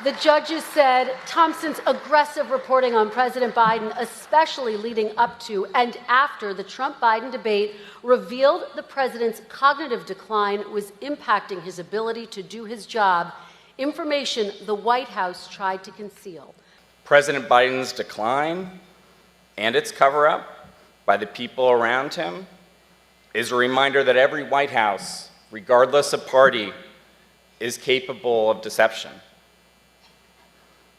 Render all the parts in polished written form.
The judges said Thompson's aggressive reporting on President Biden, especially leading up to and after the Trump-Biden debate, revealed the president's cognitive decline was impacting his ability to do his job, information the White House tried to conceal. President Biden's decline and its cover-up by the people around him is a reminder that every White House, regardless of party, is capable of deception.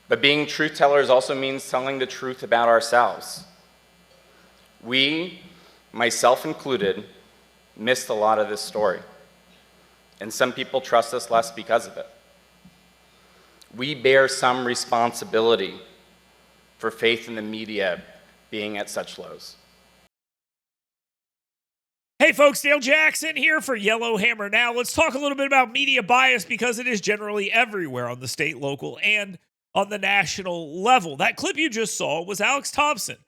But being truth tellers also means telling the truth about ourselves. We, myself included, missed a lot of this story, and some people trust us less because of it. We bear some responsibility for faith in the media being at such lows. Hey folks, Dale Jackson here for Yellowhammer Now. Let's talk a little bit about media bias because it is generally everywhere on the state, local, and on the national level. That clip you just saw was Alex Thompson.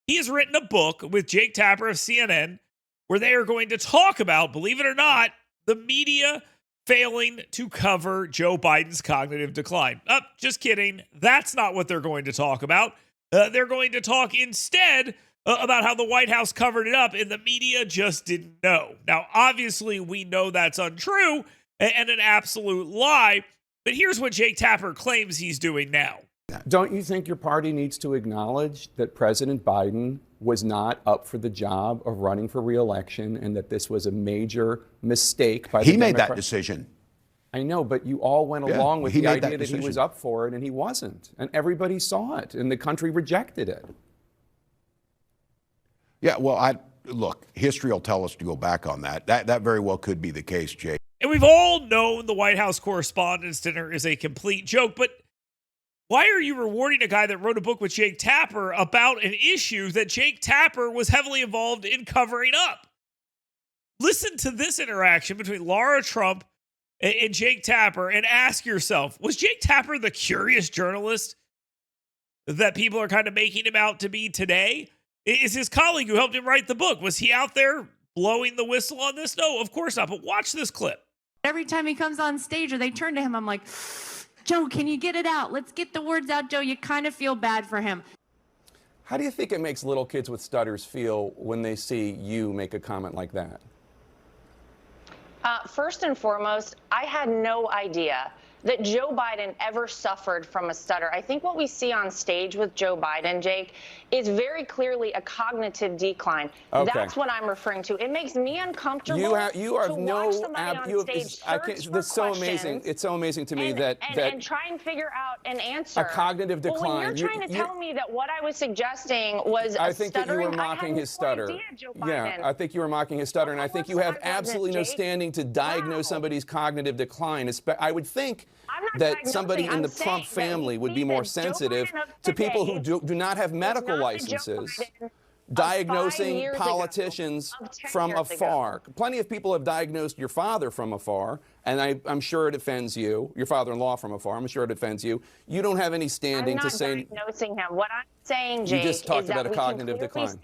He has written a book with Jake Tapper of CNN where they are going to talk about, believe it or not, the media failing to cover Joe Biden's cognitive decline. Just kidding. That's not what they're going to talk about. They're going to talk instead about how the White House covered it up and the media just didn't know. Now, obviously, we know that's untrue and an absolute lie, but here's what Jake Tapper claims he's doing now. Don't you think your party needs to acknowledge that President Biden was not up for the job of running for re-election and that this was a major mistake by the He made Democrat- that decision. I know, but you all went along with he the made that idea that he was decision. up for it and he wasn't. And everybody saw it and the country rejected it. Yeah, well, look, history will tell us to go back on that. That very well could be the case, Jay. And we've all known the White House Correspondents' Dinner is a complete joke, but why are you rewarding a guy that wrote a book with Jake Tapper about an issue that Jake Tapper was heavily involved in covering up? Listen to this interaction between Laura Trump and Jake Tapper and ask yourself, was Jake Tapper the curious journalist that people are kind of making him out to be today? Is his colleague who helped him write the book, was he out there blowing the whistle on this? No, of course not. But watch this clip. Every time he comes on stage or they turn to him, I'm like, Joe, can you get it out? Let's get the words out, Joe. You kind of feel bad for him. How do you think it makes little kids with stutters feel when they see you make a comment like that? First and foremost, I had no idea that Joe Biden ever suffered from a stutter. I think what we see on stage with Joe Biden, Jake, is very clearly a cognitive decline. Okay. That's what I'm referring to. It makes me uncomfortable You are to no watch somebody on stage search for that's so amazing. questions It's so amazing to me and try and figure out an answer. A cognitive decline. Well, when you're trying to tell me that what I was suggesting was I think that you were stuttering, mocking his stutter. Yeah, I think you were mocking his stutter, and I think you have absolutely no standing to diagnose somebody's cognitive decline. I would think that somebody in the Trump family would be more sensitive to people who do not have medical licenses diagnosing politicians from afar. Plenty of people have diagnosed your father from afar, and I'm sure it offends you. Your father-in-law from afar. I'm sure it offends you. You don't have any standing to say. I'm not diagnosing him. What I'm saying, Jake, you just talked is about that a cognitive decline.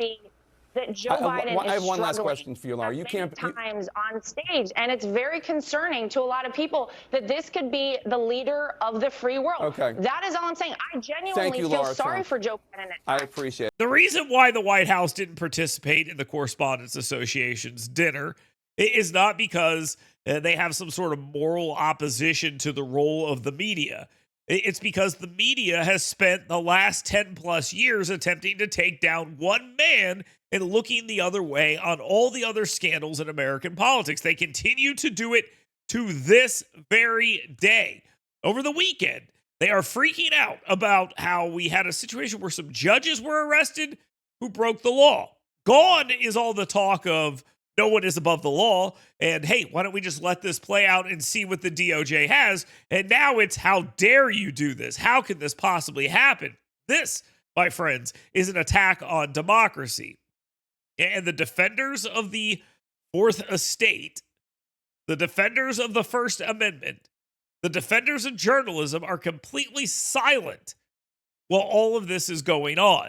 That Joe Biden I have one last struggling question for you, Laura. You can't times on stage, and it's very concerning to a lot of people that this could be the leader of the free world. Okay. That is all I'm saying. I genuinely feel Laura sorry Trump. for Joe Biden. I appreciate it. The reason why the White House didn't participate in the Correspondents Association's dinner is not because they have some sort of moral opposition to the role of the media. It's because the media has spent the last 10 plus years attempting to take down one man and looking the other way on all the other scandals in American politics. They continue to do it to this very day. Over the weekend, they are freaking out about how we had a situation where some judges were arrested who broke the law. Gone is all the talk of no one is above the law. And hey, why don't we just let this play out and see what the DOJ has? And now it's how dare you do this? How can this possibly happen? This, my friends, is an attack on democracy. And the defenders of the Fourth Estate, the defenders of the First Amendment, the defenders of journalism are completely silent while all of this is going on.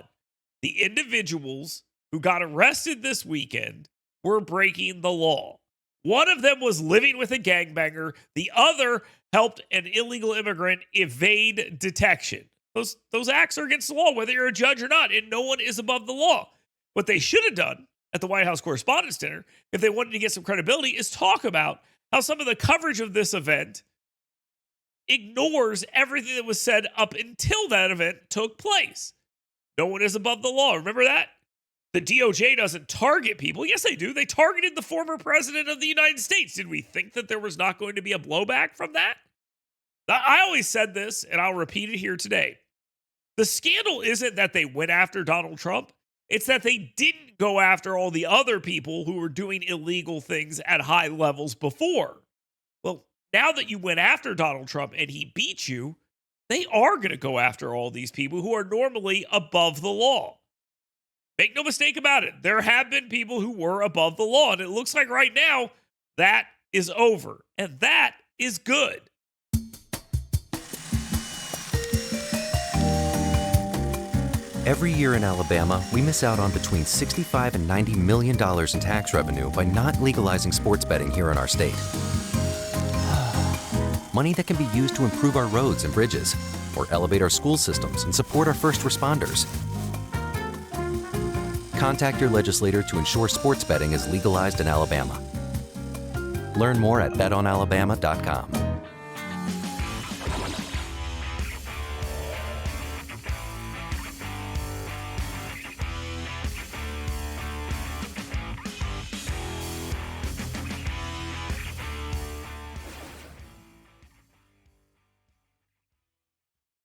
The individuals who got arrested this weekend were breaking the law. One of them was living with a gangbanger. The other helped an illegal immigrant evade detection. Those acts are against the law, whether you're a judge or not, and no one is above the law. What they should have done at the White House Correspondents' Dinner, if they wanted to get some credibility, is talk about how some of the coverage of this event ignores everything that was said up until that event took place. No one is above the law. Remember that? The DOJ doesn't target people. Yes, they do. They targeted the former president of the United States. Did we think that there was not going to be a blowback from that? I always said this, and I'll repeat it here today. The scandal isn't that they went after Donald Trump. It's that they didn't go after all the other people who were doing illegal things at high levels before. Well, now that you went after Donald Trump and he beat you, they are going to go after all these people who are normally above the law. Make no mistake about it. There have been people who were above the law, and it looks like right now that is over, and that is good. Every year in Alabama, we miss out on between $65 and $90 million in tax revenue by not legalizing sports betting here in our state. Money that can be used to improve our roads and bridges, or elevate our school systems and support our first responders. Contact your legislator to ensure sports betting is legalized in Alabama. Learn more at betonalabama.com.